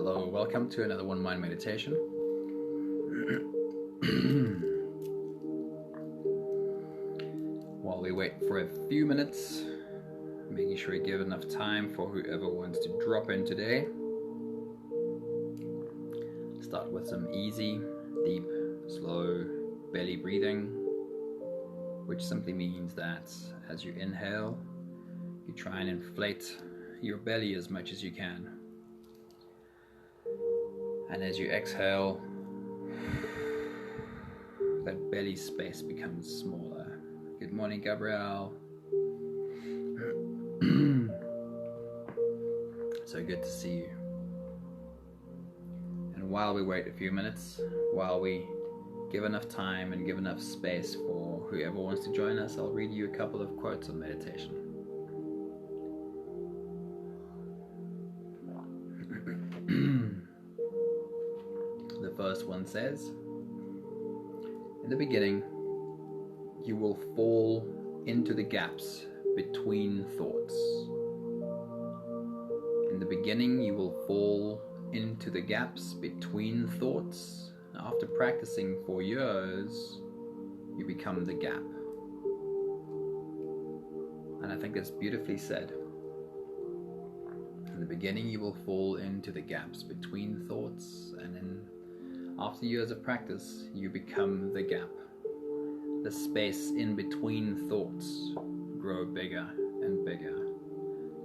Hello, welcome to another One Mind meditation. While we wait for a few minutes, making sure we give enough time for whoever wants to drop in today. Start with some easy, deep, slow belly breathing, which simply means that as you inhale, you try and inflate your belly as much as you can. And as you exhale, that belly space becomes smaller. Good morning, Gabrielle. So good to see you. And while we wait a few minutes, while we give enough time and give enough space for whoever wants to join us, I'll read you a couple of quotes on meditation. The first one says, "In the beginning, you will fall into the gaps between thoughts." In the beginning, you will fall into the gaps between thoughts. After practicing for years, you become the gap. And I think that's beautifully said. In the beginning, you will fall into the gaps between thoughts, and then after years of practice, you become the gap. The space in between thoughts grow bigger and bigger.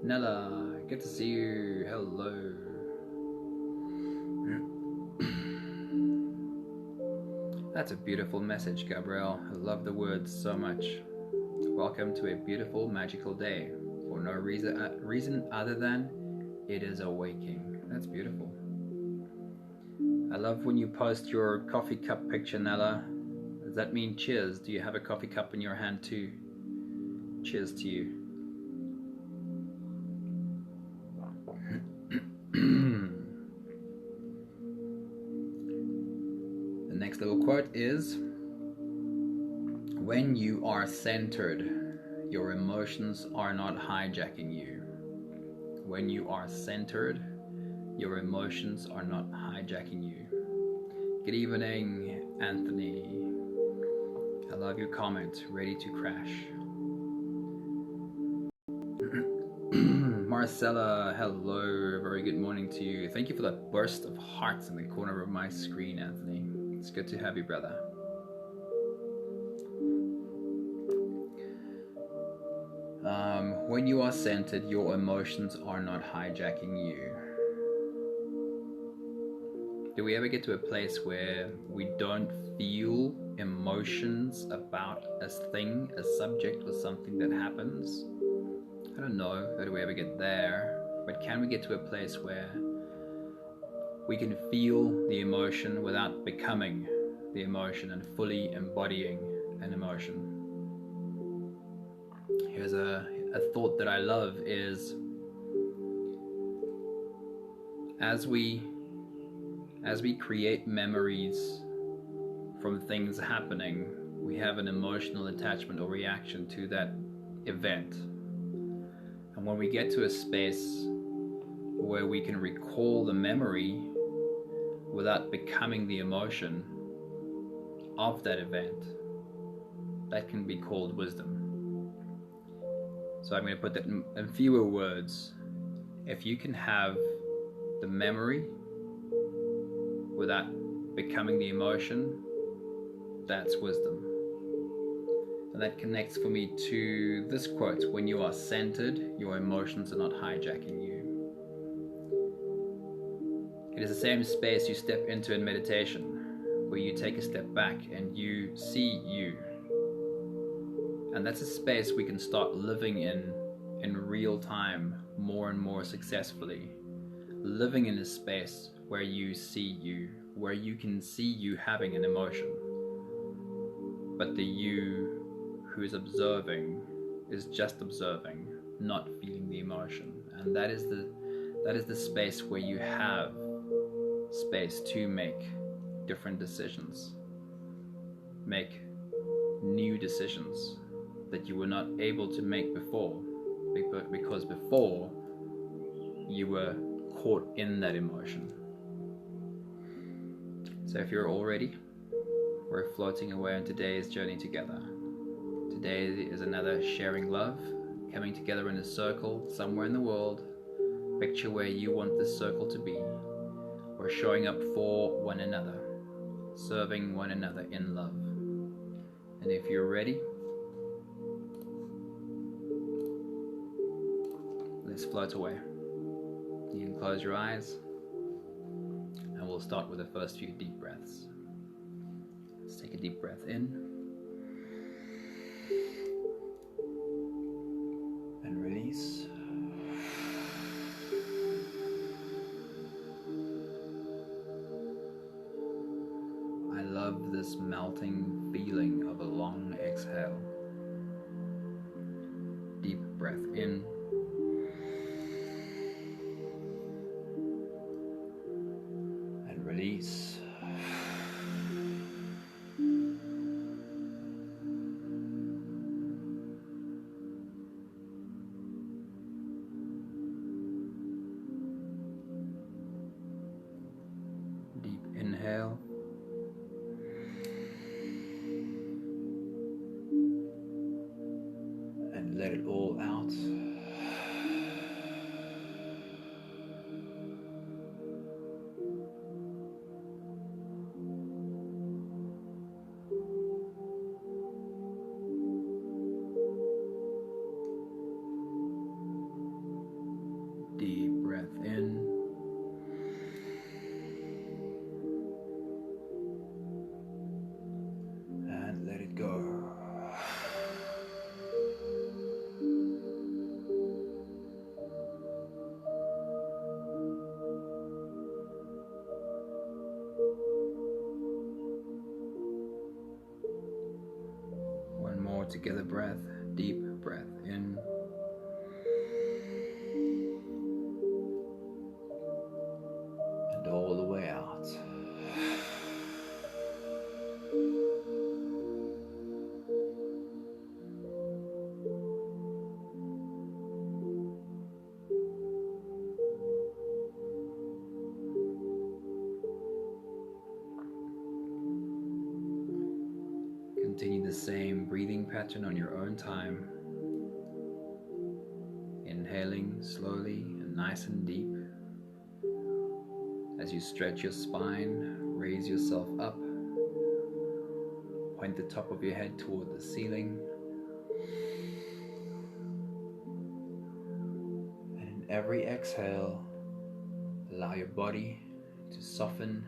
Nella, good to see you. Hello. That's a beautiful message, Gabrielle. I love the words so much. Welcome to a beautiful, magical day for no reason other than it is awaking. That's beautiful. I love when you post your coffee cup picture, Nella. Does that mean cheers? Do you have a coffee cup in your hand too? Cheers to you. The next little quote is, "When you are centered, your emotions are not hijacking you." When you are centered, your emotions are not hijacking you. Good evening, Anthony. I love your comment. Ready to crash. Marcella, hello. Very good morning to you. Thank you for that burst of hearts in the corner of my screen, Anthony. It's good to have you, brother. When you are centered, your emotions are not hijacking you. Do we ever get to a place where we don't feel emotions about a thing, a subject, or something that happens? I don't know that we ever get there, but can we get to a place where we can feel the emotion without becoming the emotion and fully embodying an emotion? Here's a thought that I love is, as we create memories from things happening, we have an emotional attachment or reaction to that event. And when we get to a space where we can recall the memory without becoming the emotion of that event, that can be called wisdom. So I'm going to put that in fewer words. If you can have the memory without becoming the emotion, that's wisdom. And that connects for me to this quote, "When you are centered, your emotions are not hijacking you." It is the same space you step into in meditation, where you take a step back and you see you. And that's a space we can start living in real time, more and more successfully. Living in a space where you see you, where you can see you having an emotion, but the you who is observing is just observing, not feeling the emotion. And that is the space where you have space to make different decisions, make new decisions that you were not able to make before, because before you were caught in that emotion. So if you're all ready, we're floating away on today's journey together. Today is another sharing love, coming together in a circle somewhere in the world. Picture where you want this circle to be. We're showing up for one another, serving one another in love. And if you're ready, let's float away. You can close your eyes, and we'll start with the first few deep breaths. Let's take a deep breath in and release. I love this melting feeling of a long exhale. Deep breath in. And release. Deep inhale. And let it all out. Deep breath in. And let it go. One more together breath. Deep breath in. And all the way out. Continue the same breathing pattern on your own time. Inhaling slowly and nice and deep. As you stretch your spine, raise yourself up. Point the top of your head toward the ceiling. And in every exhale, allow your body to soften.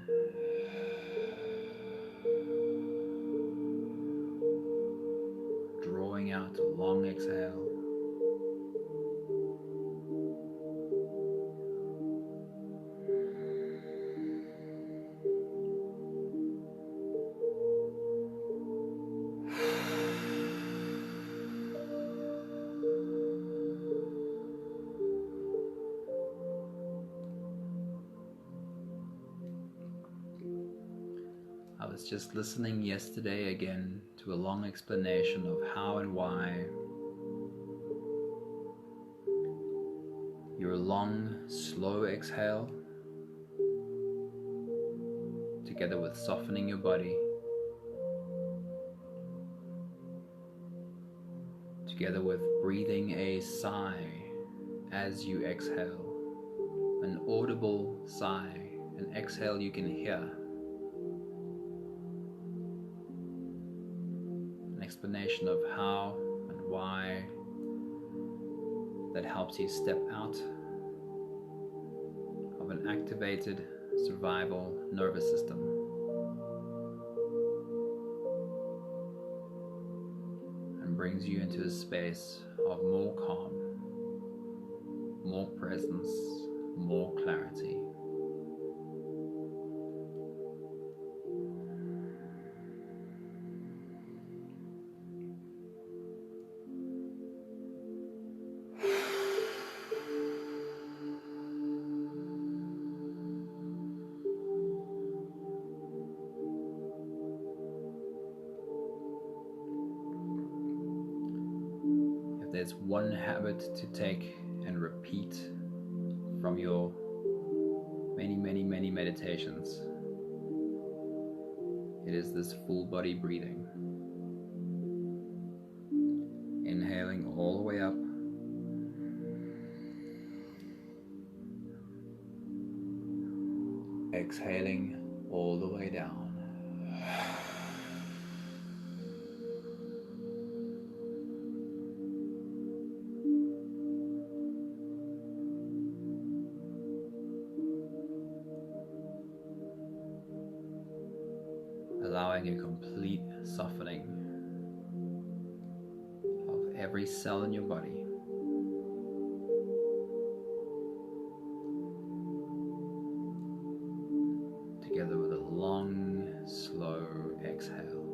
Drawing out a long exhale. I was just listening yesterday again to a long explanation of how and why your long, slow exhale, together with softening your body, together with breathing a sigh as you exhale, an audible sigh, an exhale you can hear. Explanation of how and why that helps you step out of an activated survival nervous system and brings you into a space of more calm, more presence, more clarity. There's one habit to take and repeat from your many meditations. It is this full body breathing. Inhaling all the way up. Exhaling all the way down. Allowing a complete softening of every cell in your body. Together with a long, slow exhale.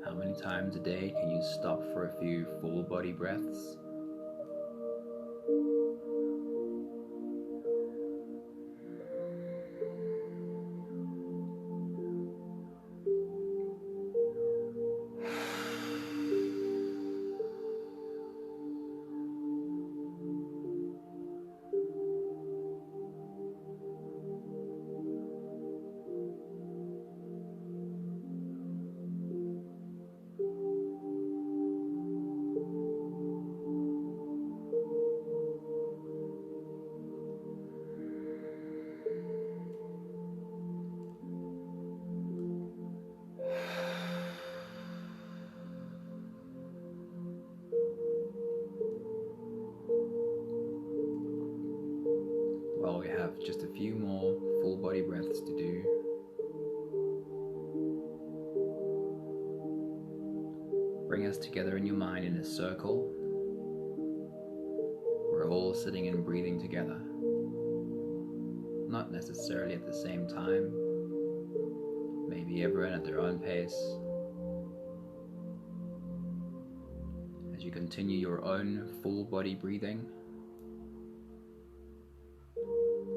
How many times a day can you stop for a few full body breaths? Well, we have just a few more full body breaths to do. Bring us together in your mind in a circle. We're all sitting and breathing together. Not necessarily at the same time. Maybe everyone at their own pace. As you continue your own full body breathing,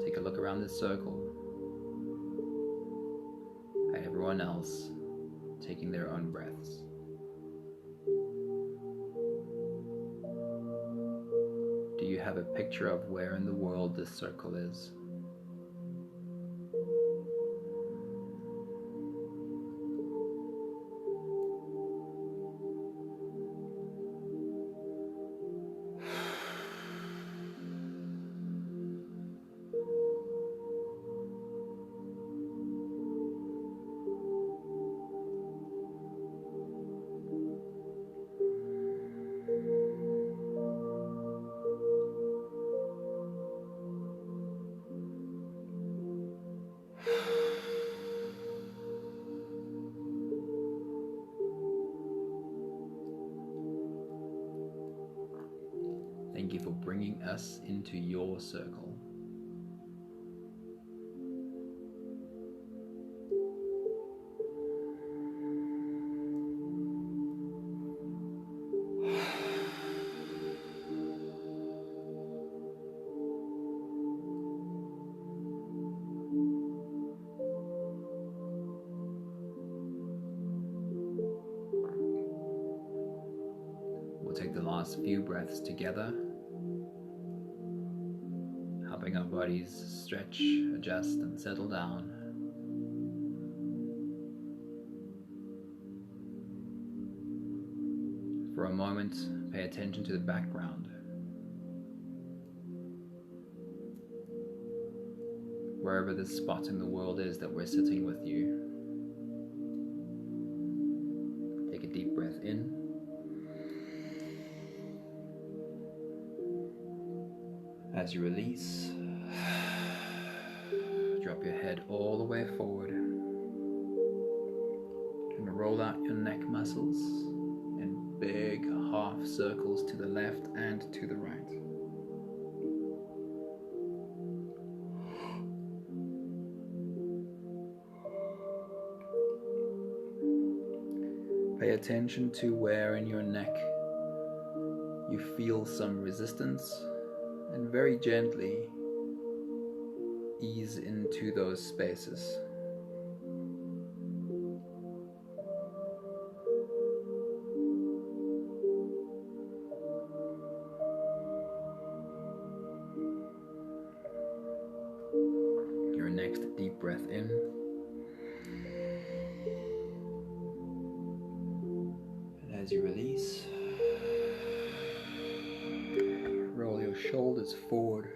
take a look around this circle at everyone else taking their own breaths. Do you have a picture of where in the world this circle is? Thank you for bringing us into your circle. We'll take the last few breaths together, helping our bodies stretch, adjust, and settle down. For a moment, pay attention to the background. Wherever this spot in the world is that we're sitting with you. Take a deep breath in. As you release, drop your head all the way forward and roll out your neck muscles in big half circles to the left and to the right. Pay attention to where in your neck you feel some resistance, and very gently ease into those spaces. Your next deep breath in. And as you release, roll your shoulders forward.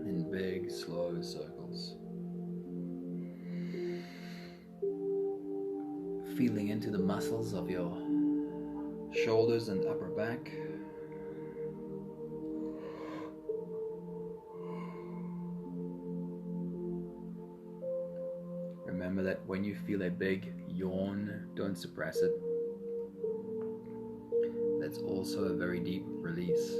In big, slow circles. Feeling into the muscles of your shoulders and upper back. Remember that when you feel a big yawn, don't suppress it. That's also a very deep release.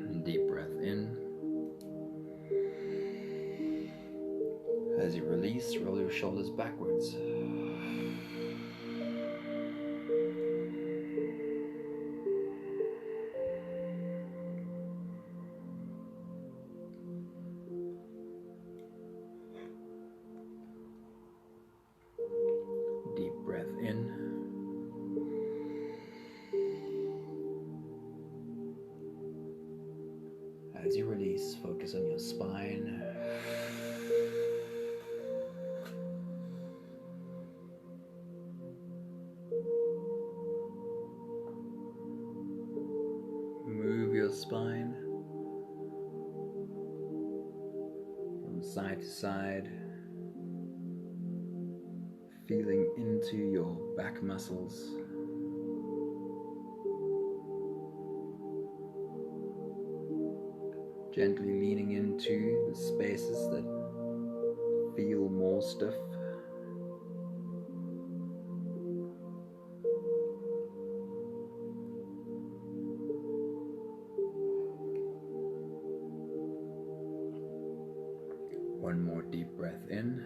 And deep breath in. As you release, roll your shoulders backwards. Deep breath in. As you release, focus on your spine. Move your spine from side to side, feeling into your back muscles. Gently leaning into the spaces that feel more stiff. One more deep breath in.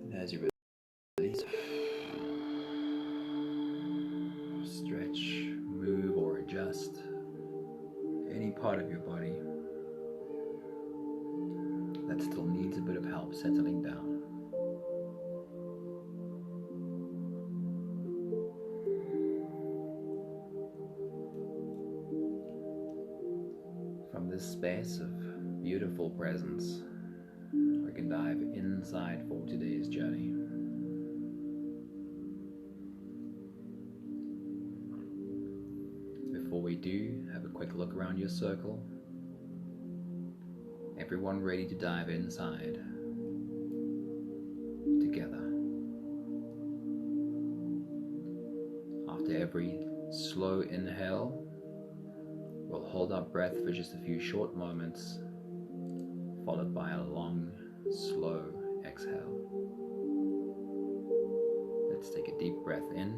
And as you release, stretch, move, or adjust any part of your body that still needs a bit of help settling down. From this space of beautiful presence, we can dive inside for today's journey. Before we do, have a quick look around your circle. Everyone ready to dive inside together. After every slow inhale, we'll hold our breath for just a few short moments, followed by a long, slow exhale. Let's take a deep breath in.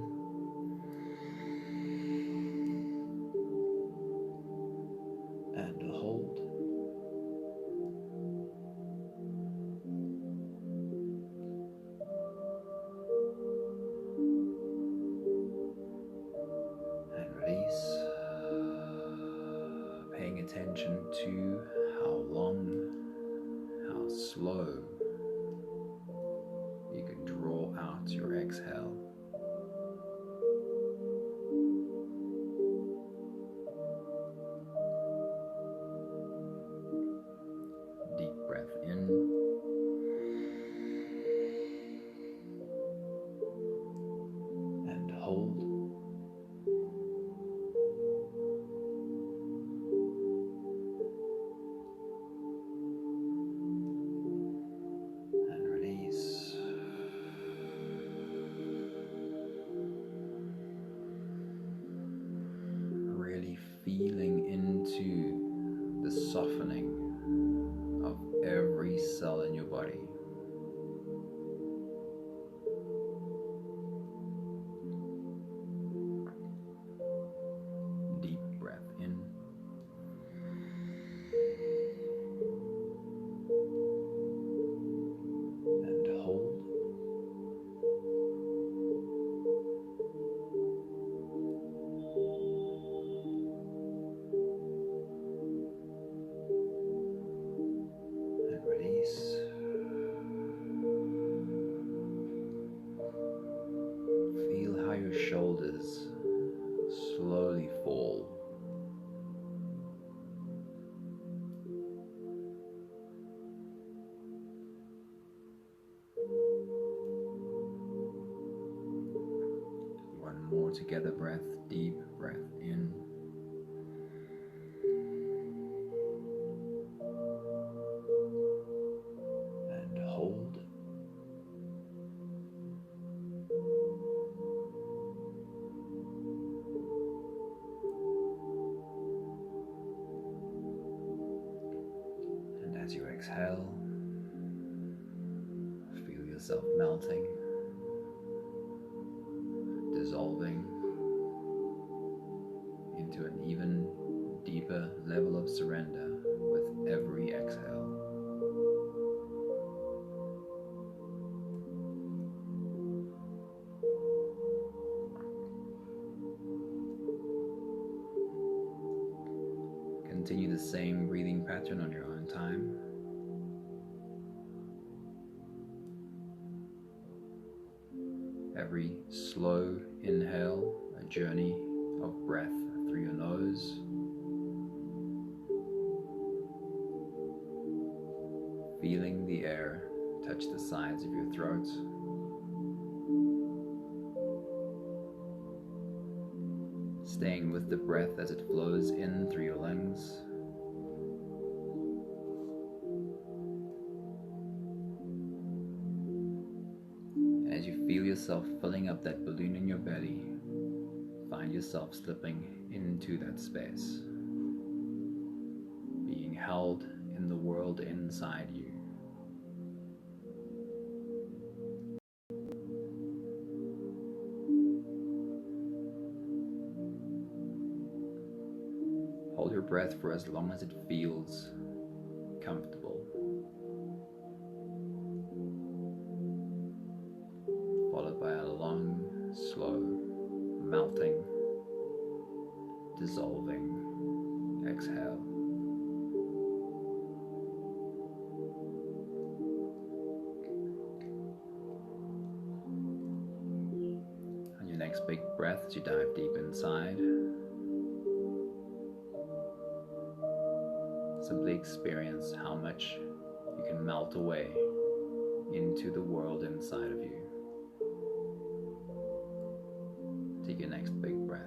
And hold. And release. Paying attention to how long, how slow you can draw out your exhale. Deep breath in. And hold. And release. Really feeling into the softening of every cell in your body. more together breath, deep breath in. And hold. And as you exhale, feel yourself melting, dissolving into an even deeper level of surrender with every exhale. Continue the same breathing pattern on your own time. Every slow inhale, a journey of breath through your nose. Feeling the air touch the sides of your throat. Staying with the breath as it flows in through your lungs. And as you feel yourself filling up that balloon in your belly, find yourself slipping into that space, being held in the world inside you. Hold your breath for as long as it feels comfortable, followed by a long, slow, melting, dissolving exhale. On your next big breath, as you dive deep inside, simply experience how much you can melt away into the world inside of you. Take your next big breath.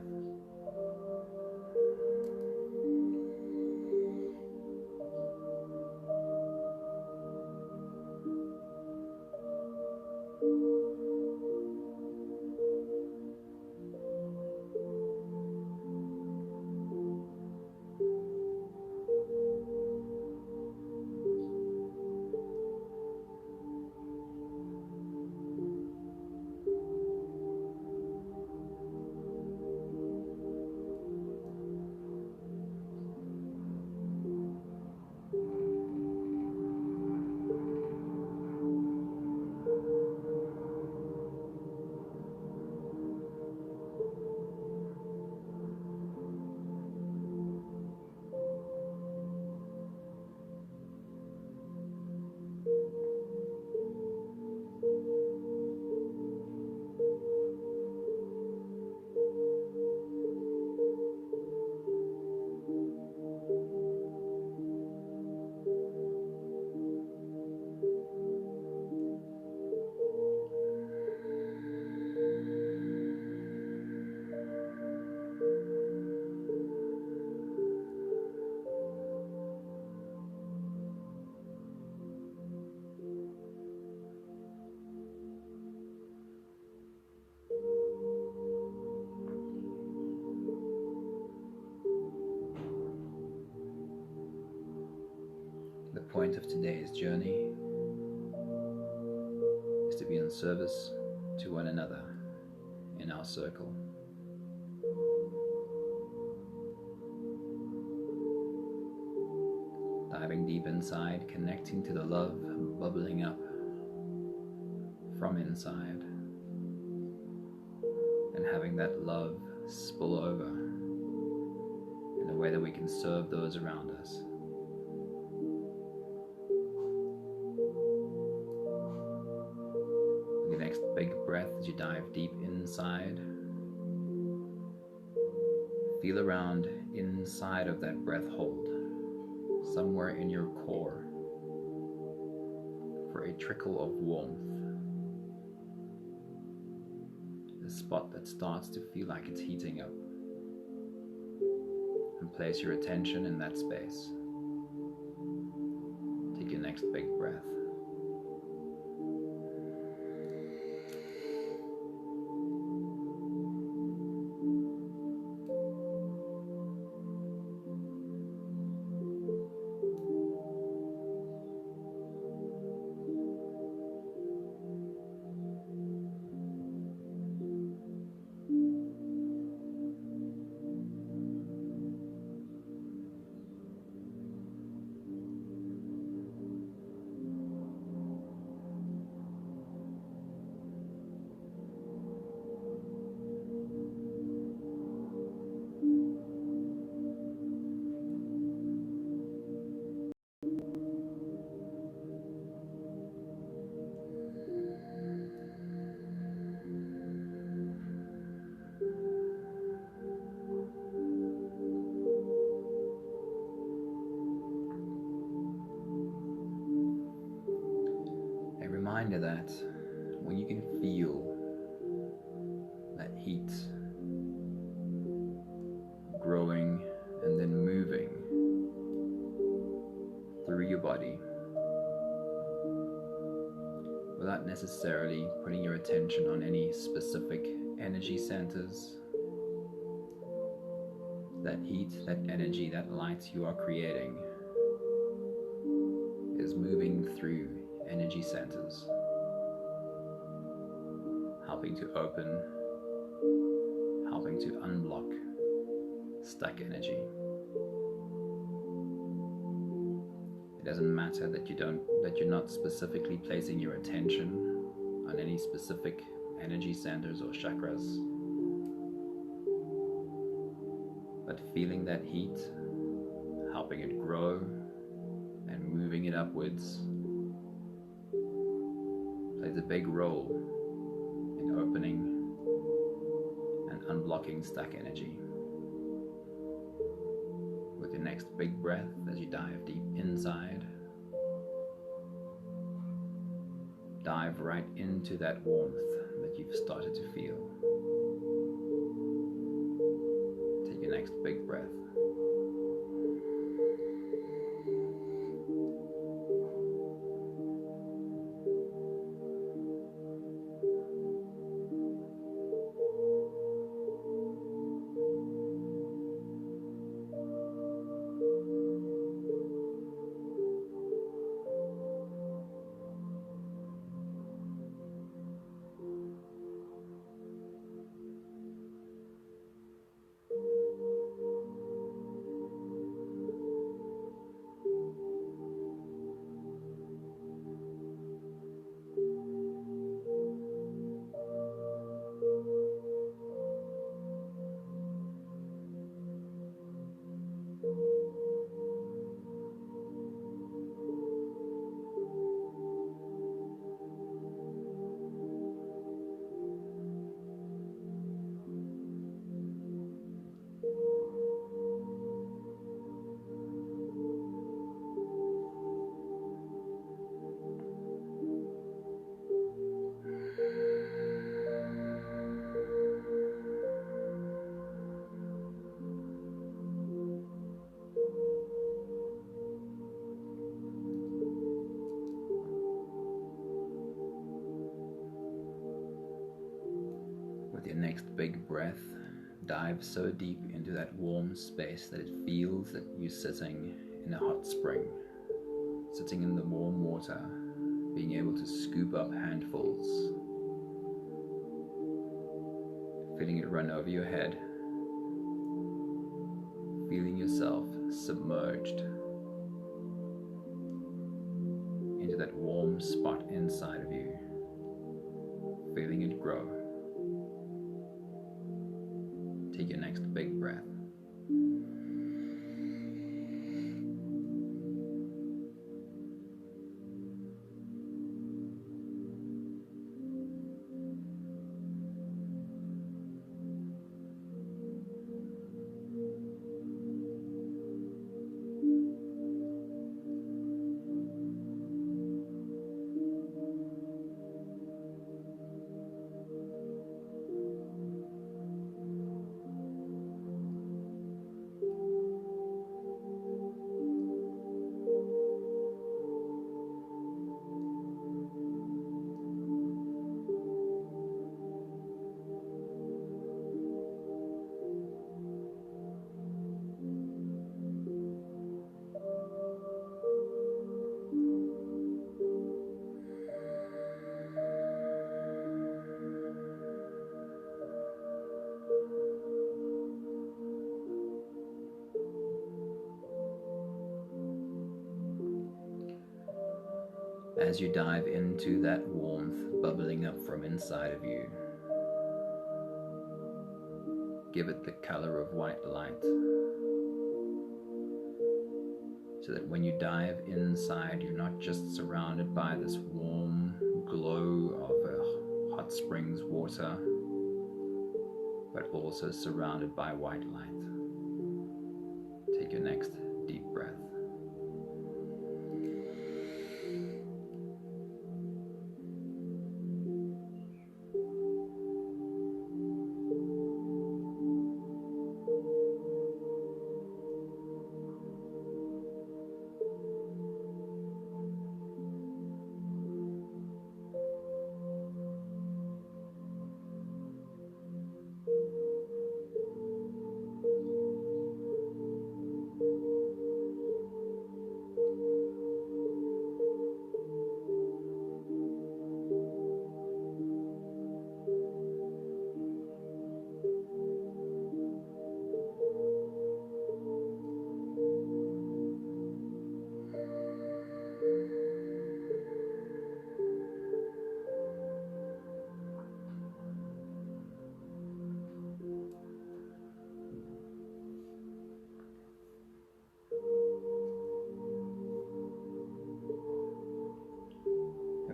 The point of today's journey is to be in service to one another in our circle. Diving deep inside, connecting to the love bubbling up from inside, and having that love spill over in a way that we can serve those around us. Your next big breath as you dive deep inside. Feel around inside of that breath hold, somewhere in your core, for a trickle of warmth. the spot that starts to feel like it's heating up, and place your attention in that space. Take your next big breath. Reminder that when you can feel that heat growing and then moving through your body without necessarily putting your attention on any specific energy centers, that heat, that energy, that light you are creating is moving through energy centers, helping to open, helping to unblock stuck energy. It doesn't matter that you're not specifically placing your attention on any specific energy centers or chakras, but feeling that heat, helping it grow and moving it upwards plays a big role in opening and unblocking stuck energy. With your next big breath, as you dive deep inside, dive right into that warmth that you've started to feel. Take your next big breath. With your next big breath, dive so deep into that warm space that it feels that you're sitting in a hot spring, sitting in the warm water, being able to scoop up handfuls, feeling it run over your head, feeling yourself submerged into that warm spot inside of you, feeling it grow. Take your next big breath. as you dive into that warmth bubbling up from inside of you. Give it the color of white light, so that when you dive inside, you're not just surrounded by this warm glow of a hot springs water, but also surrounded by white light. Take your next deep breath.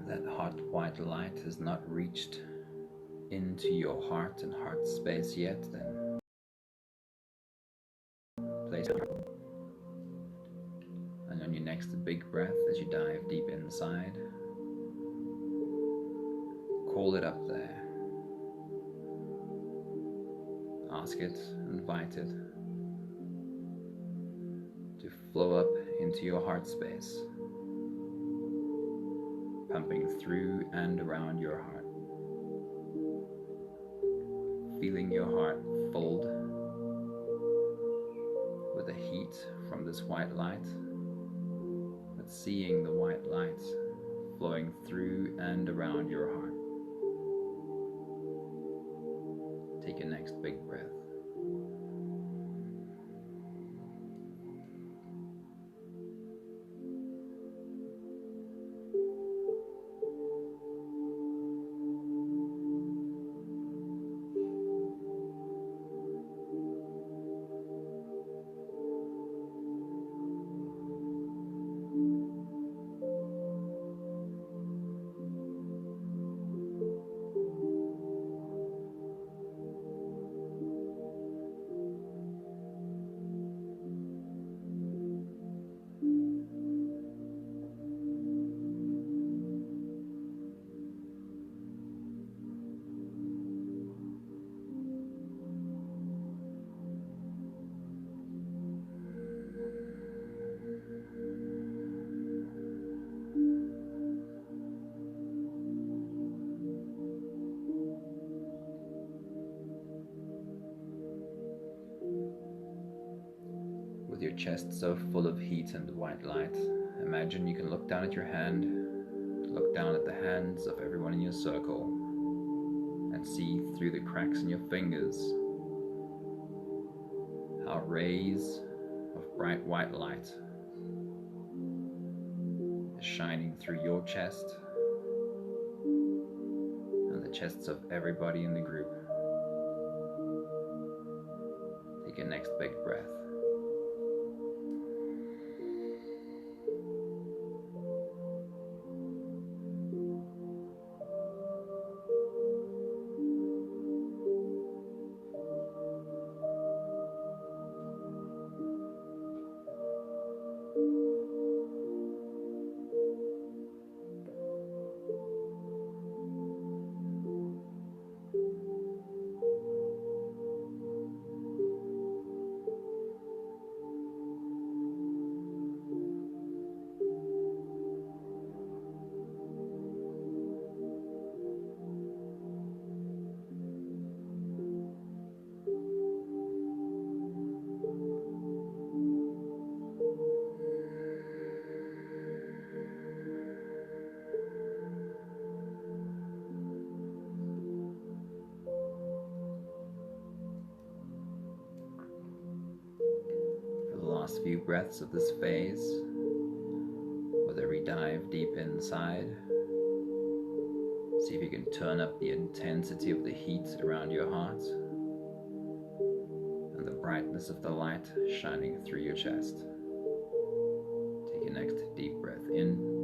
That hot white light has not reached into your heart and heart space yet, then place it. And on your next big breath, as you dive deep inside, call it up there. Ask it, invite it to flow up into your heart space, pumping through and around your heart, feeling your heart filled with the heat from this white light, but seeing the white light flowing through and around your heart. Take your next big breath. With your chest so full of heat and white light, imagine you can look down at your hand, look down at the hands of everyone in your circle, and see through the cracks in your fingers how rays of bright white light is shining through your chest and the chests of everybody in the group. Take your next big breath. Few breaths of this phase, with every dive dive deep inside. See if you can turn up the intensity of the heat around your heart and the brightness of the light shining through your chest. Take your next deep breath in.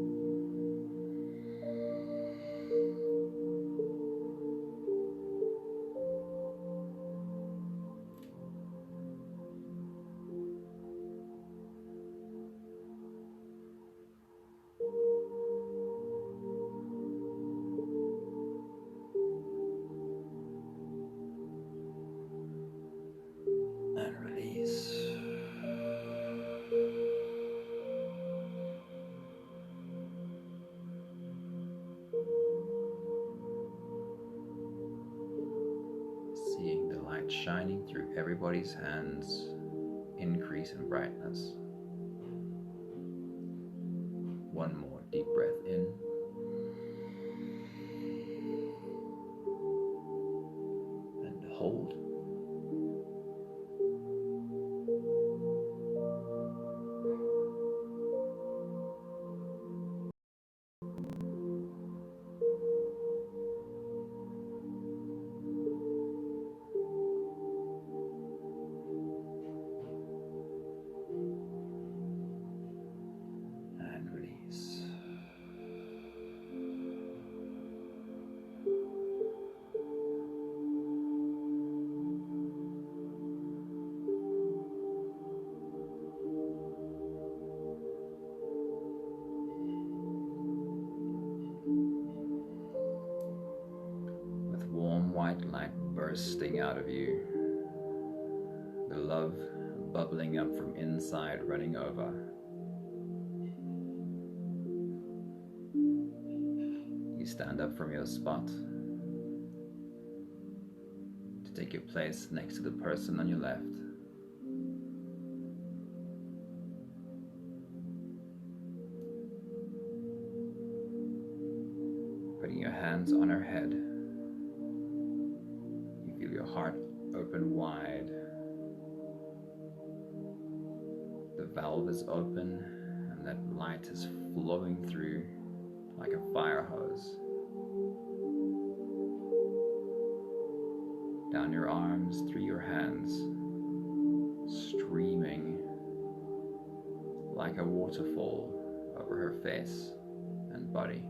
And release. Seeing the light shining through everybody's hands increase in brightness. One more deep breath in. And hold. And release. With warm white light bursting out of you, the love bubbling up from inside, running over. You stand up from your spot to take your place next to the person on your left. Putting your hands on her head, you feel your heart open wide. The valve is open and that light is flowing through like a fire hose. Down your arms, through your hands, streaming like a waterfall over her face and body.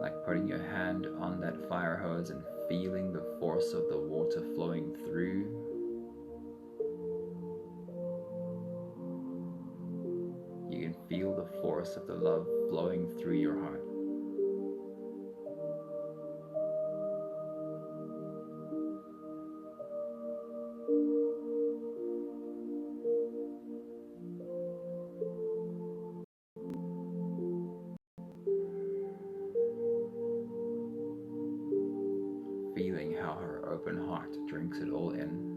Like putting your hand on that fire hose and feeling the force of the water flowing through. You can feel the force of the love flowing through your heart. Feeling how her open heart drinks it all in.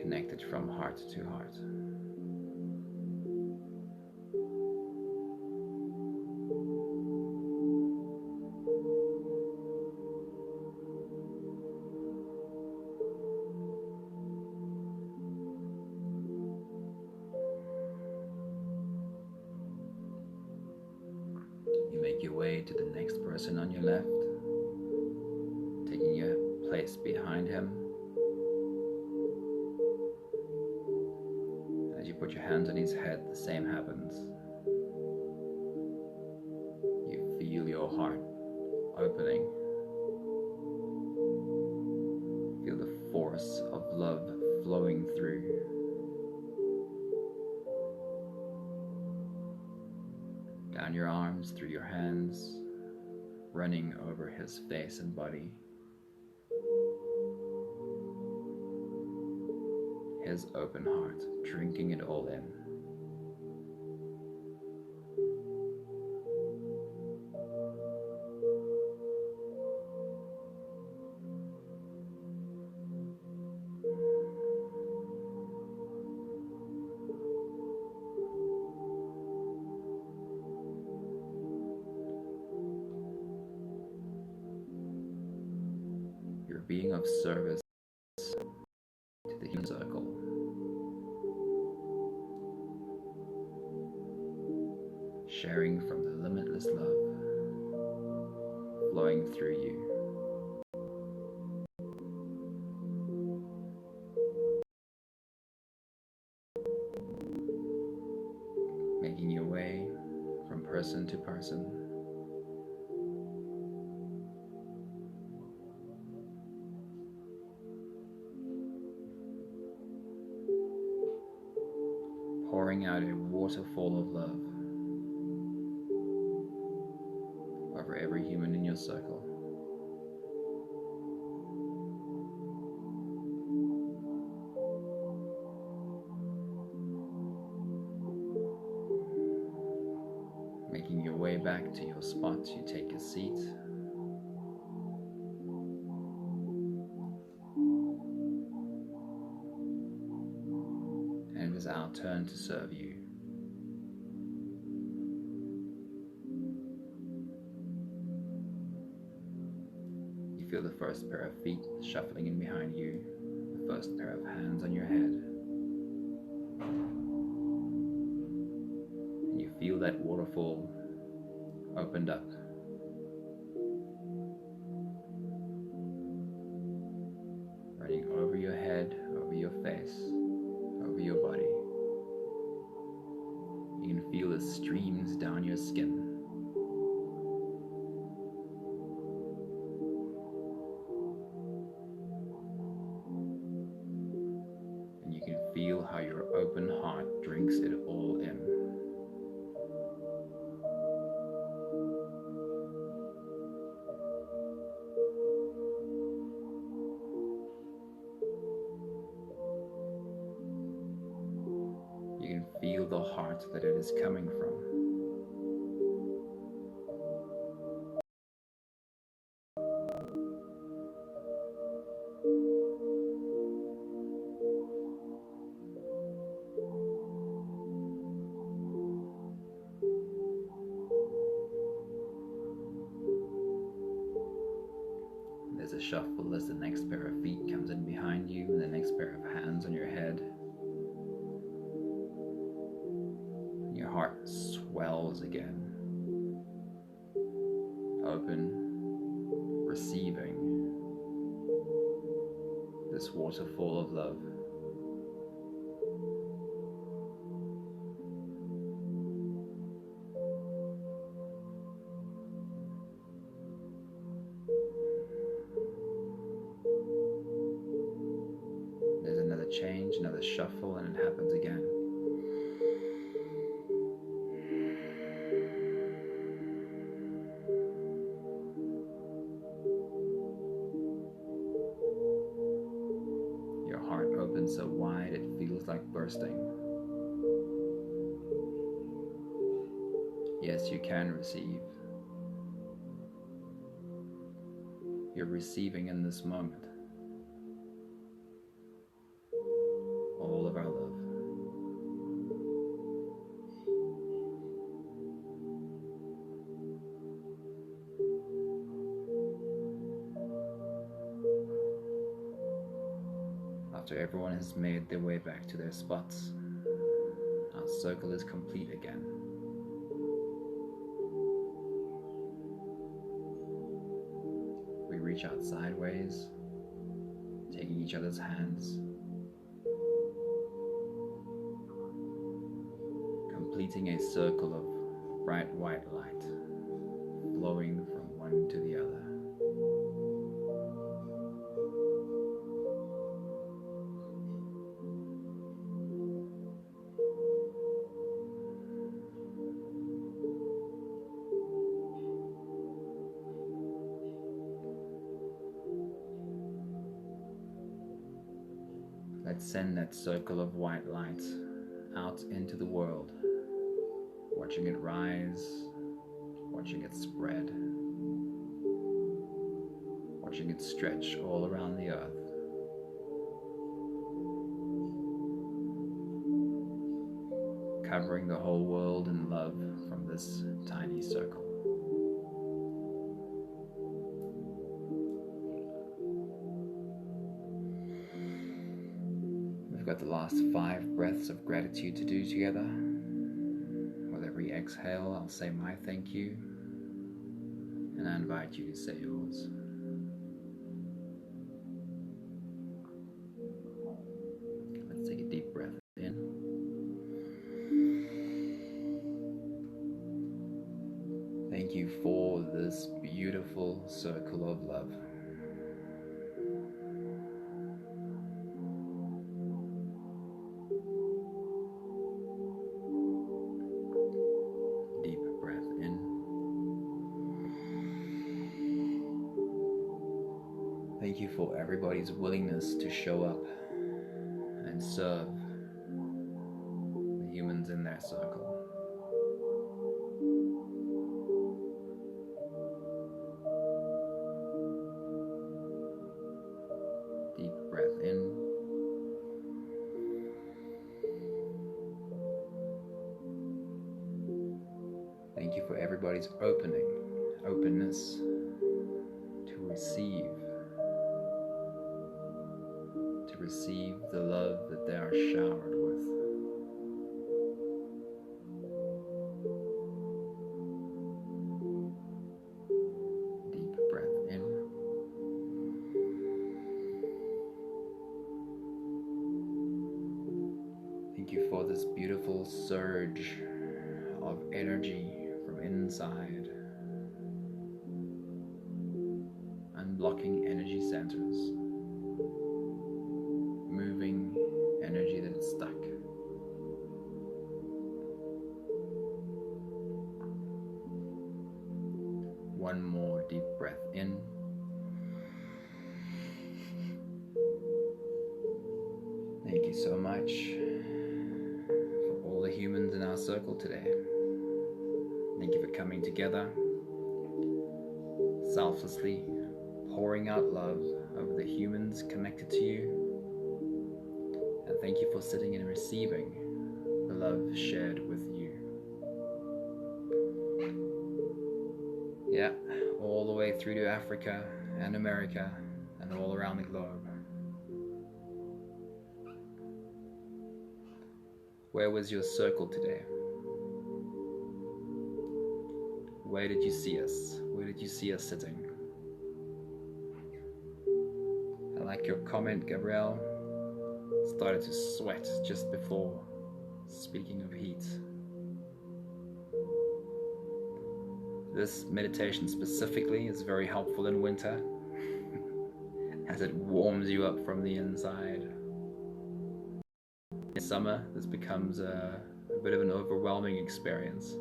Connected from heart to heart. You make your way to the next person on your left, taking your place behind him. As you put your hands on his head, the same happens. You feel your heart opening. Feel the force of love flowing through. Down your arms, through your hands, running over his face and body. His open heart, drinking it all in. being of service to the human circle, sharing from the limitless love flowing through you. Making your way from person to person, pouring out a waterfall of love over every human in your circle. Making your way back to your spot, you take a seat. And it is our turn to serve you. You feel the first pair of feet shuffling in behind you, the first pair of hands on your head. And you feel that waterfall opened up. Running over your head, over your face, over your body. You can feel the streams down your skin. And you can feel how your open heart drinks it all in. You can feel the heart that it is coming from. There's a shuffle as the next pair of feet comes in behind you and the next pair of hands on your head. Your heart swells again, open, receiving this waterfall of love. There's another change, another shuffle, and it happens again. So wide it feels like bursting. Yes, you can receive. You're receiving in this moment all of our love. After everyone has made their way back to their spots, our circle is complete again. We reach out sideways, taking each other's hands, completing a circle of bright white light, flowing from one to the other. Let's send that circle of white light out into the world, watching it rise, watching it spread, watching it stretch all around the earth. Covering the whole world in love from this tiny circle. got the last 5 breaths of gratitude to do together. With every exhale, I'll say my thank you, and I invite you to say yours. Let's take a deep breath in. Thank you for this beautiful circle of love. Deep breath in. Thank you for everybody's willingness to show up and serve the humans in their circle. Deep breath in. Thank you for everybody's openness to receive the love that they are showered with. Deep breath in. Thank you for this beautiful surge of energy from inside, unblocking energy centers, moving energy that is stuck. One more deep breath in. Thank you so much for all the humans in our circle today. Thank you for coming together, selflessly pouring out love over the humans connected to you. And thank you for sitting and receiving the love shared with you. Yeah, all the way through to Africa and America and all around the globe. Where was your circle today? Where did you see us? Where did you see us sitting? I like your comment, Gabrielle. Started to sweat just before. Speaking of heat. This meditation specifically is very helpful in winter as it warms you up from the inside. In summer, this becomes a bit of an overwhelming experience.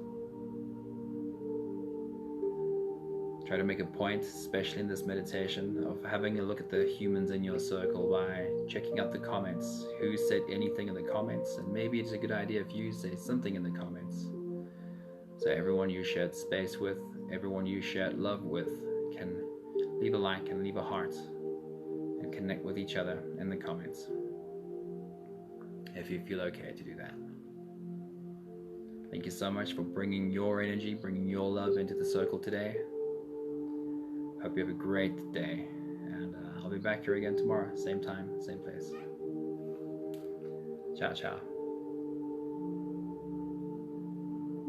Try to make a point, especially in this meditation, of having a look at the humans in your circle by checking out the comments. Who said anything in the comments? And maybe it's a good idea if you say something in the comments. So everyone you shared space with, everyone you shared love with, can leave a like and leave a heart and connect with each other in the comments, if you feel okay to do that. Thank you so much for bringing your energy, bringing your love into the circle today. Hope you have a great day, and I'll be back here again tomorrow, same time, same place. Ciao, ciao.